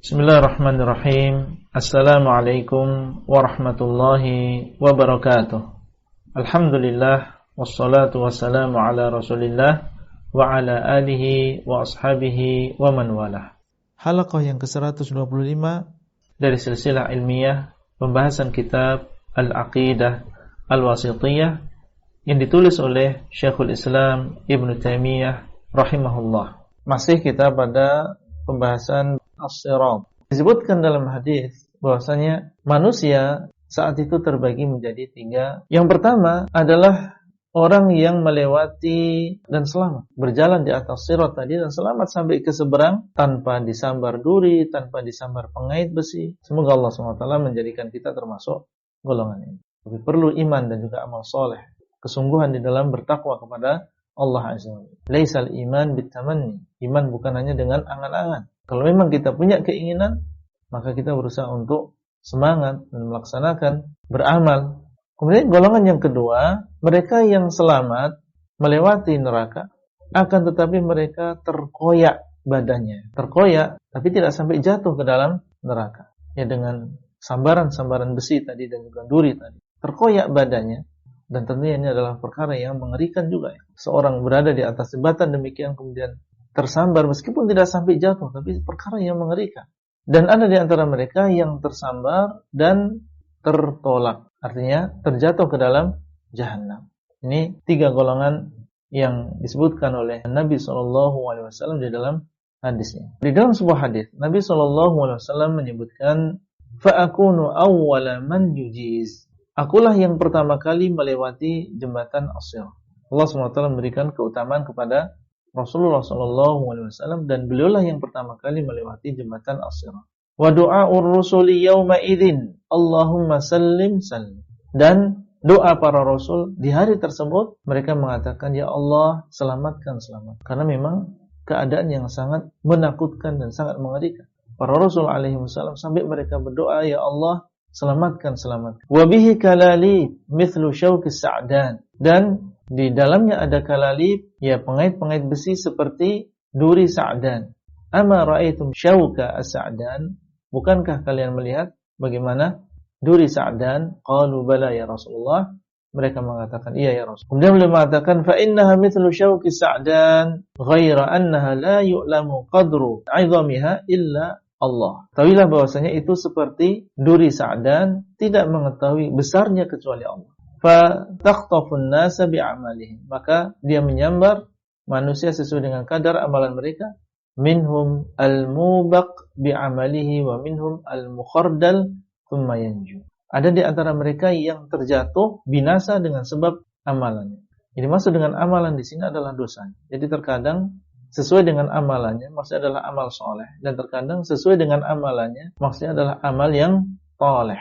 Bismillahirrahmanirrahim. Assalamualaikum warahmatullahi wabarakatuh. Alhamdulillah, wassalatu wassalamu ala Rasulillah wa ala alihi wa ashabihi wa man walah. Halaqah yang ke-125 dari silsilah ilmiah pembahasan kitab Al-Aqidah Al-Wasithiyah yang ditulis oleh Syekhul Islam Ibnu Taimiyah rahimahullah. Masih kita pada pembahasan as-sirat. Disebutkan dalam hadis bahwasanya manusia saat itu terbagi menjadi 3. Yang pertama adalah orang yang melewati dan selamat, berjalan di atas sirat tadi dan selamat sampai ke seberang tanpa disambar duri, tanpa disambar pengait besi. Semoga Allah SWT menjadikan kita termasuk golongan ini. Tapi perlu iman dan juga amal soleh, kesungguhan di dalam bertakwa kepada Allah Azza wa Jalla. Laisal iman bitamanni. Iman bukan hanya dengan angan-angan. Kalau memang kita punya keinginan, maka kita berusaha untuk semangat dan melaksanakan, beramal. Kemudian golongan yang kedua, mereka yang selamat melewati neraka, akan tetapi mereka terkoyak badannya. Terkoyak, tapi tidak sampai jatuh ke dalam neraka. Ya, dengan sambaran-sambaran besi tadi dan juga duri tadi. Terkoyak badannya, dan tentunya ini adalah perkara yang mengerikan juga. Seorang berada di atas jembatan demikian kemudian tersambar meskipun tidak sampai jatuh, tapi perkara yang mengerikan. Dan ada di antara mereka yang tersambar dan tertolak, artinya terjatuh ke dalam jahanam. Ini 3 golongan yang disebutkan oleh Nabi SAW di dalam hadisnya. Di dalam sebuah hadis, Nabi SAW menyebutkan, "Fa'akunu awwala man yujiz." Akulah yang pertama kali melewati jembatan as-sirat. Allah SWT memberikan keutamaan kepada Rasulullah SAW dan beliaulah yang pertama kali melewati jembatan as-sirat. Wa du'a'ur rusuli yawma idzin Allahumma sallim sallim. Dan doa para rasul di hari tersebut mereka mengatakan, ya Allah selamatkan selamat. Karena memang keadaan yang sangat menakutkan dan sangat mengerikan. Para rasul alaihi wasallam sampai mereka berdoa, ya Allah selamatkan selamatkan. Wa bihi kalali mithlu syauqis sa'dan. Dan di dalamnya ada kalalib, ya pengait-pengait besi seperti duri sa'dan. Ama ra'aitum syauqa as-sa'dan? Bukankah kalian melihat bagaimana duri sa'dan? Qalu bala ya Rasulullah. Mereka mengatakan, iya ya Rasul. Kemudian beliau mengatakan, fa innaha mithlu syauqi sa'dan ghaira annaha la yu'lamu qadru 'idhamiha illa Allah. Tahuilah bahwasanya itu seperti duri sa'dan, tidak mengetahui besarnya kecuali Allah. Fatakhṭafun nasa bi'amalihim. Maka dia menyambar manusia sesuai dengan kadar amalan mereka. Minhum al-mubaq bi'amalihi wa minhum al-mukhardal thumma yanju. Ada di antara mereka yang terjatuh binasa dengan sebab amalannya. Jadi maksud dengan amalan di sini adalah dosa. Jadi terkadang sesuai dengan amalannya maksudnya adalah amal soleh, dan terkadang sesuai dengan amalannya maksudnya adalah amal yang toleh.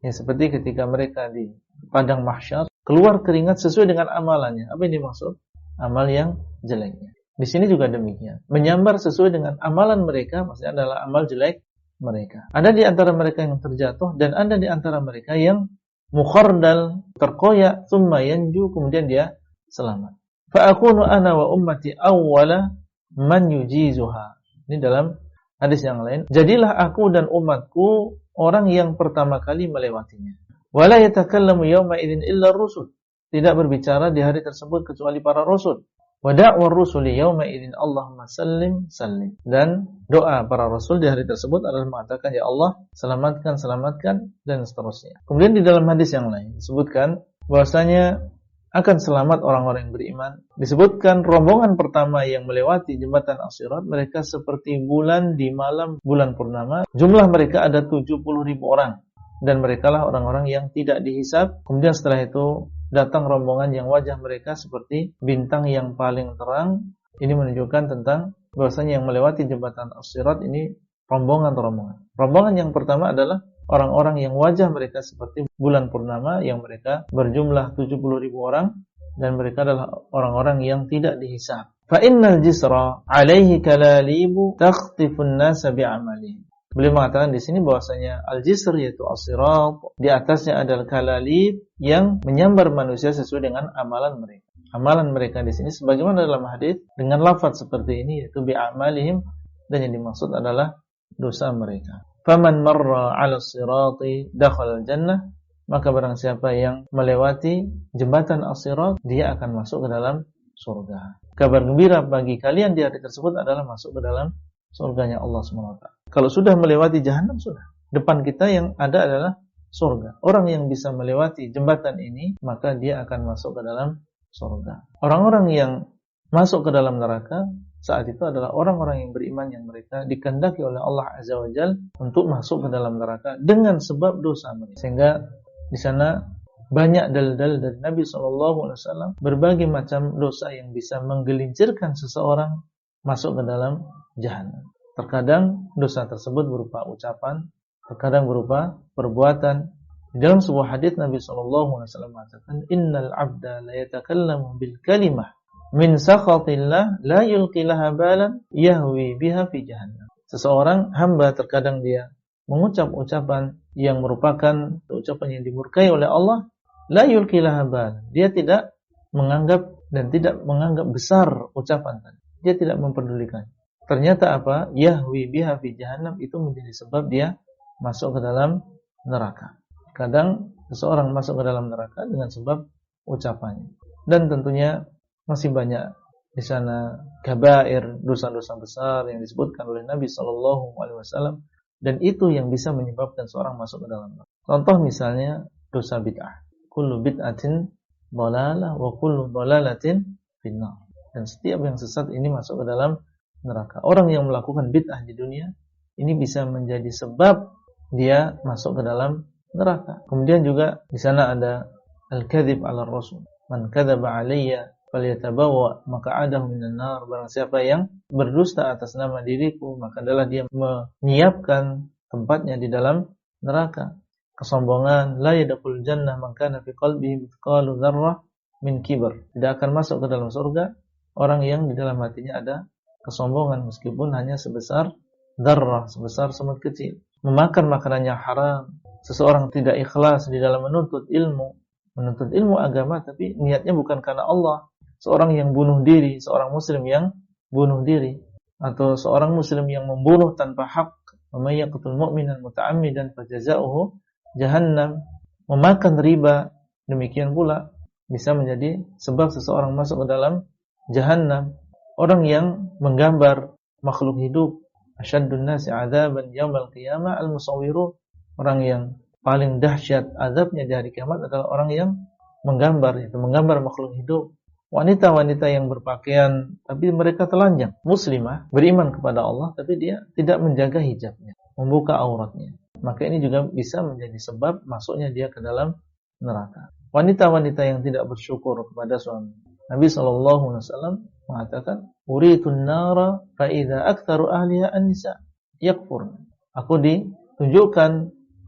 Ya, seperti ketika mereka di padang mahsyar keluar keringat sesuai dengan amalannya. Apa yang dimaksud? Amal yang jeleknya. Di sini juga demikian. Menyambar sesuai dengan amalan mereka maksudnya adalah amal jelek mereka. Ada di antara mereka yang terjatuh dan ada di antara mereka yang mukhardal, terkoyak, thumma yanju, kemudian dia selamat. Fa akunu ana wa ummati awwala man yujizuha. Ini dalam hadis yang lain. Jadilah aku dan umatku orang yang pertama kali melewatinya. Wala yatakallamu yawma idzin illa ar-rusul. Tidak berbicara di hari tersebut kecuali para rasul. Wa da'war rusuli yawma idzin Allahumma sallim sallim. Dan doa para rasul di hari tersebut adalah mengatakan, ya Allah selamatkan selamatkan, dan seterusnya. Kemudian di dalam hadis yang lain disebutkan bahwasanya akan selamat orang-orang yang beriman. Disebutkan rombongan pertama yang melewati jembatan as-sirat, mereka seperti bulan di malam bulan purnama. Jumlah mereka ada 70.000 orang. Dan merekalah orang-orang yang tidak dihisab. Kemudian setelah itu datang rombongan yang wajah mereka seperti bintang yang paling terang. Ini menunjukkan tentang bahwasanya yang melewati jembatan as-sirat ini rombongan-rombongan. Rombongan yang pertama adalah orang-orang yang wajah mereka seperti bulan purnama, yang mereka berjumlah 70.000 orang, dan mereka adalah orang-orang yang tidak dihisab. Fa innal jisra 'alaihi kalalibu takhtifun nasa bi'amalihim. Beliau mengatakan di sini bahwasanya al-jisr yaitu as-sirat, di atasnya adalah kalalib yang menyambar manusia sesuai dengan amalan mereka. Amalan mereka di sini sebagaimana dalam hadis dengan lafaz seperti ini yaitu bi'amalihim, dan yang dimaksud adalah dosa mereka. Faman marra 'ala sirati dakhala al-jannah, maka barang siapa yang melewati jembatan as-sirat, dia akan masuk ke dalam surga. Kabar gembira bagi kalian di hari tersebut adalah masuk ke dalam surganya Allah SWT. Kalau sudah melewati jahanam, sudah. Depan kita yang ada adalah surga. Orang yang bisa melewati jembatan ini, maka dia akan masuk ke dalam surga. Orang-orang yang masuk ke dalam neraka saat itu adalah orang-orang yang beriman, yang mereka dikehendaki oleh Allah Azza wa Jalla untuk masuk ke dalam neraka dengan sebab dosa mereka. Sehingga di sana banyak dalil-dalil dari Nabi SAW, berbagai macam dosa yang bisa menggelincirkan seseorang masuk ke dalam jahanam. Terkadang dosa tersebut berupa ucapan, terkadang berupa perbuatan. Di dalam sebuah hadis Nabi SAW mengatakan, Innal abda la yatakallamu bil kalimah min sakhatillah la yulqilaha balan yahwi biha fi jahannam. Seseorang hamba terkadang dia mengucap ucapan yang merupakan ucapan yang dimurkai oleh Allah, la yulqilaha balan. Dia tidak menganggap dan tidak menganggap besar ucapan tadi. Dia tidak memperdulikan. Ternyata apa? Yahwi biha fi jahannam, itu menjadi sebab dia masuk ke dalam neraka. Kadang seseorang masuk ke dalam neraka dengan sebab ucapannya. Dan tentunya masih banyak di sana kabair, dosa-dosa besar yang disebutkan oleh Nabi SAW, dan itu yang bisa menyebabkan seorang masuk ke dalam neraka. Contoh misalnya dosa bid'ah. Kullu bid'atin dhalalah wa kullu dhalalatin finnar. Dan setiap yang sesat ini masuk ke dalam neraka. Orang yang melakukan bid'ah di dunia ini bisa menjadi sebab dia masuk ke dalam neraka. Kemudian juga di sana ada al-kadzib 'ala rasul. Man kadzaba 'alayya falyatabawa maq'adahu minan nar. Barang siapa yang berdusta atas nama diriku, maka adalah dia menyiapkan tempatnya di dalam neraka. Kesombongan, la yadkhulul jannah man kana fi qalbihi mithqalu dzarrah min kibr. Tidak akan masuk ke dalam surga orang yang di dalam hatinya ada kesombongan meskipun hanya sebesar dzarrah, sebesar semut kecil. Memakan makanan yang haram, seseorang tidak ikhlas di dalam menuntut ilmu agama, tapi niatnya bukan karena Allah. Seorang yang bunuh diri, seorang muslim yang bunuh diri, atau seorang muslim yang membunuh tanpa hak, may yaqtul mu'minan muta'ammidan fajaza'uhu jahannam. Memakan riba, demikian pula bisa menjadi sebab seseorang masuk ke dalam jahannam. Orang yang menggambar makhluk hidup, asyaddun nasi 'adzaban yaumil qiyamah al-musawwirun. Orang yang paling dahsyat azabnya di hari kiamat adalah orang yang menggambar, itu menggambar makhluk hidup. Wanita-wanita yang berpakaian tapi mereka telanjang, muslimah, beriman kepada Allah tapi dia tidak menjaga hijabnya, membuka auratnya. Maka ini juga bisa menjadi sebab masuknya dia ke dalam neraka. Wanita-wanita yang tidak bersyukur kepada suami. Nabi SAW mengatakan, "Uritun nara fa idza aktsaru ahliha an-nisa yakfurun." Aku ditunjukkan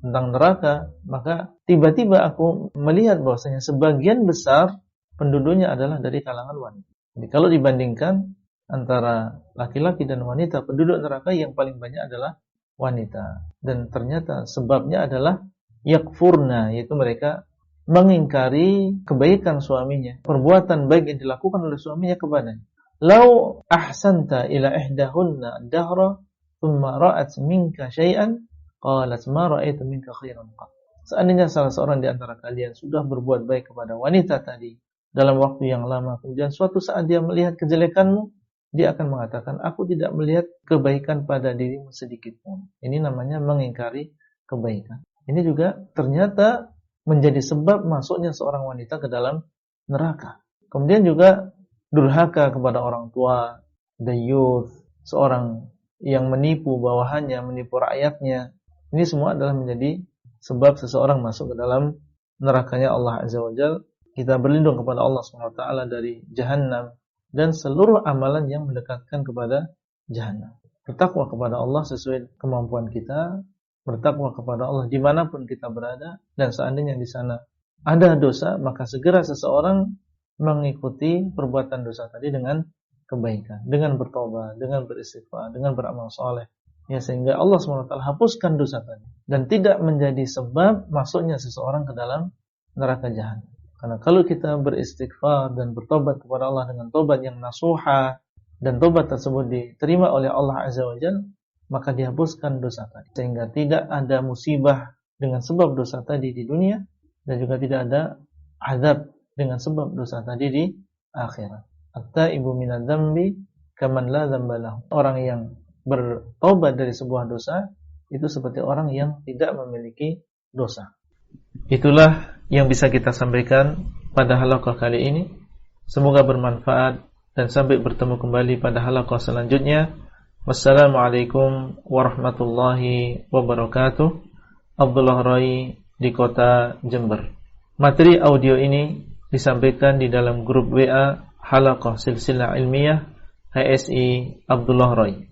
tentang neraka, maka tiba-tiba aku melihat bahwasanya sebagian besar penduduknya adalah dari kalangan wanita. Jadi kalau dibandingkan antara laki-laki dan wanita, penduduk neraka yang paling banyak adalah wanita. Dan ternyata sebabnya adalah yakfurna, yaitu mereka mengingkari kebaikan suaminya, perbuatan baik yang dilakukan oleh suaminya kepadanya. Lau ahsanta ila ihdahunna dahra thumma ra'at minka syai'an qalat ma ra'aitu minka khairan qat. Seandainya salah seorang di antara kalian sudah berbuat baik kepada wanita tadi dalam waktu yang lama, kemudian suatu saat dia melihat kejelekanmu, dia akan mengatakan, aku tidak melihat kebaikan pada dirimu sedikit pun. Ini namanya mengingkari kebaikan. Ini juga ternyata menjadi sebab masuknya seorang wanita ke dalam neraka. Kemudian juga durhaka kepada orang tua, dayuth, seorang yang menipu bawahannya, menipu rakyatnya. Ini semua adalah menjadi sebab seseorang masuk ke dalam nerakanya Allah Azza wa Jalla. Kita berlindung kepada Allah SWT dari jahannam dan seluruh amalan yang mendekatkan kepada jahannam. Bertakwa kepada Allah sesuai kemampuan kita, bertakwa kepada Allah dimanapun kita berada, dan seandainya di sana ada dosa, maka segera seseorang mengikuti perbuatan dosa tadi dengan kebaikan, dengan bertobat, dengan beristighfar, dengan beramal soleh, ya, sehingga Allah SWT hapuskan dosa tadi dan tidak menjadi sebab masuknya seseorang ke dalam neraka jahannam. Karena kalau kita beristighfar dan bertobat kepada Allah dengan tobat yang nasuha, dan tobat tersebut diterima oleh Allah Azza wa Jalla, maka dihapuskan dosa tadi, sehingga tidak ada musibah dengan sebab dosa tadi di dunia, dan juga tidak ada azab dengan sebab dosa tadi di akhirat. At-taibu minadz dzambi kaman la dzamba lahu. Orang yang bertobat dari sebuah dosa itu seperti orang yang tidak memiliki dosa. Itulah yang bisa kita sampaikan pada halaqah kali ini. Semoga bermanfaat dan sampai bertemu kembali pada halaqah selanjutnya. Wassalamualaikum warahmatullahi wabarakatuh. Abdullah Rai di kota Jember. Materi audio ini disampaikan di dalam grup WA Halaqah Silsilah Ilmiah HSI Abdullah Rai.